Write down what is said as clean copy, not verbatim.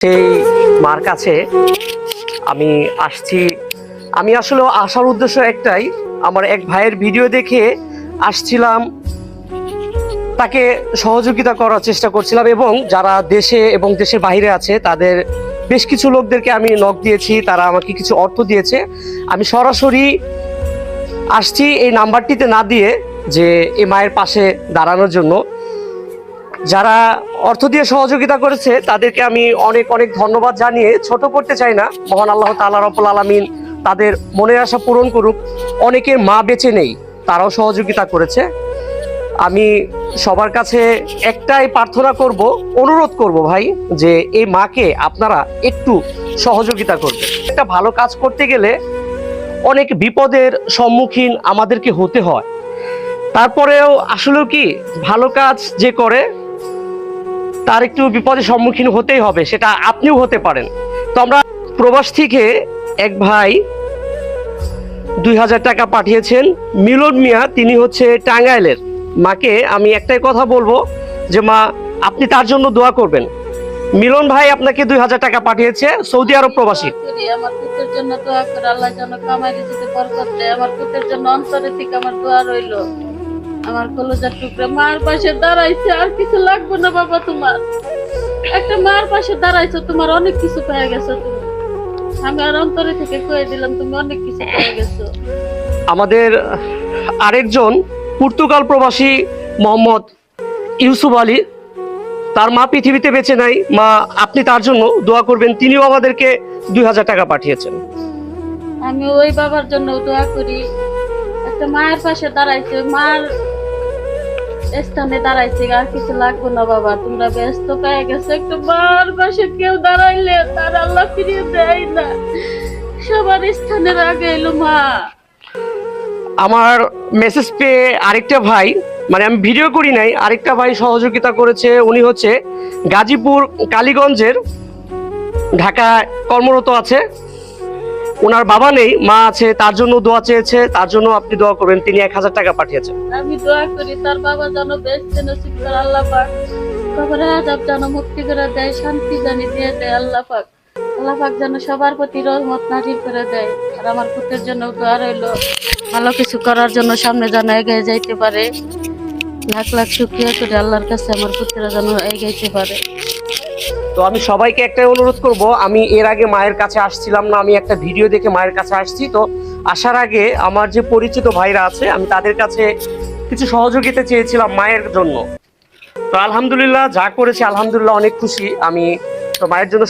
সেই মার কাছে আমি আসছি। আমি আসলে আসার উদ্দেশ্য একটাই, আমার এক ভাইয়ের ভিডিও দেখে আসছিলাম, তাকে সহযোগিতা করার চেষ্টা করছিলাম এবং যারা দেশে এবং দেশের বাইরে আছে তাদের বেশ কিছু লোকদেরকে আমি নক দিয়েছি, তারা আমাকে কিছু অর্থ দিয়েছে। আমি সরাসরি আসছি এই নাম্বারটিতে না দিয়ে যে এই মায়ের পাশে দাঁড়ানোর জন্য। যারা অর্থ দিয়ে সহযোগিতা করেছে তাদেরকে আমি অনেক অনেক ধন্যবাদ জানিয়ে ছোট করতে চাই না। মহান আল্লাহ তাআলা রব্বুল আলামিন তাদের মনের আশা পূরণ করুক। অনেকের মা বেঁচে নেই, তারাও সহযোগিতা করেছে। আমি সবার কাছে একটাই প্রার্থনা করব, অনুরোধ করব ভাই, যে এই মাকে আপনারা একটু সহযোগিতা করবেন। একটা ভালো কাজ করতে গেলে অনেক বিপদের সম্মুখীন আমাদেরকে হতে হয়, তারপরেও আসলেও কি ভালো কাজ যে করে তার একটু বিপদের সম্মুখীন হতেই হবে, সেটা আপনিও হতে পারেন। তো আমরা প্রবাস থেকে এক ভাই 2000 টাকা পাঠিয়েছেন, মিলন মিয়া, তিনি হচ্ছে টাঙ্গাইলের। মাকে আমি একটাই কথা বলবো যে মা, আপনি তার জন্য দোয়া করবেন। মিলন ভাই আপনাকে 2000 টাকা পাঠিয়েছে, সৌদি আরব প্রবাসী। আমার পুত্রের জন্য দোয়া করে, আল্লাহ যেন কামাই রিজিকে বরকত দেয়। আমার পুত্রের জন্য অন্তরে থেকে আমার দোয়া রইল। আমার কলেজার টুকরা মার পাশে দাঁড়াইছে, আর কিছু লাগবে না বাবা। তোমার একটা মার পাশে দাঁড়াইছো, তোমার অনেক কিছু পেয়ে গেছো তুমি। আমি আর অন্তরে থেকে কয়ে দিলাম, তুমি অনেক কিছু পেয়ে গেছো। আমাদের আরেকজন পর্তুগাল প্রবাসী মোহাম্মদ ইউসুফ আলী, তার মা পৃথিবীতে বেঁচে নাই। মা, আপনি তার জন্য দোয়া করবেন। তিনিও আমাদেরকে 2000 টাকা পাঠিয়েছেন। আমি ওই বাবার জন্য দোয়া করি, একটা মায়ের পাশে দাঁড়াইছে, মার স্থানে দাঁড়াইছে, আর কিছু লাগবে না বাবা। তোমরা ব্যস্ত পেয়ে গেছো, একটা মার পাশে কেউ দাঁড়াইলে তার আল্লাহ ফিরিয়ে দেয় না। সবার স্থানের আগে এলো মা। আমার মেসেজ পেয়ে আরেকটা ভাই, মানে আমি ভিডিও করি নাই, আরেকটা ভাই সহযোগিতা করেছে। উনি হচ্ছে গাজীপুর কালীগঞ্জের, ঢাকায় কর্মরত আছে। ওনার বাবা নেই, মা আছে, তার জন্য দোয়া চেয়েছে, তার জন্য আপনি দোয়া করবেন। তিনি 1000 টাকা পাঠিয়েছেন। আমি দোয়া করি তার বাবা যেন বেঁচে নসিব করে আল্লাহ পাক, কবরে আযাব যেন মুক্তি করে দেয়, শান্তি জানি দিয়ে দেয় আল্লাহ পাক। আল্লাহ পাক যেন সবার প্রতি রহমত নাজিল করে দেয়। আর আমার পুত্রের জন্য দোয়া রইল, ভালো কিছু করার জন্য সামনে যেন এগিয়ে যাইতে পারে। লাখ লাখ শুকরিয়া করে আল্লাহর কাছে আমার পুত্ররা যেন এগিয়ে পারে। তো আমি সবাইকে একটাই অনুরোধ করব, আমি এর আগে মায়ের কাছে আসছিলাম না, আমি একটা ভিডিও দেখে মায়ের কাছে আসছি। তো আসার আগে আমার যে পরিচিত ভাইরা আছে, আমি তাদের কাছে কিছু সহযোগিতা চেয়েছিলাম মায়ের জন্য। তো আলহামদুলিল্লাহ যা করেছি, আলহামদুলিল্লাহ অনেক খুশি আমি। তো মায়ের জন্য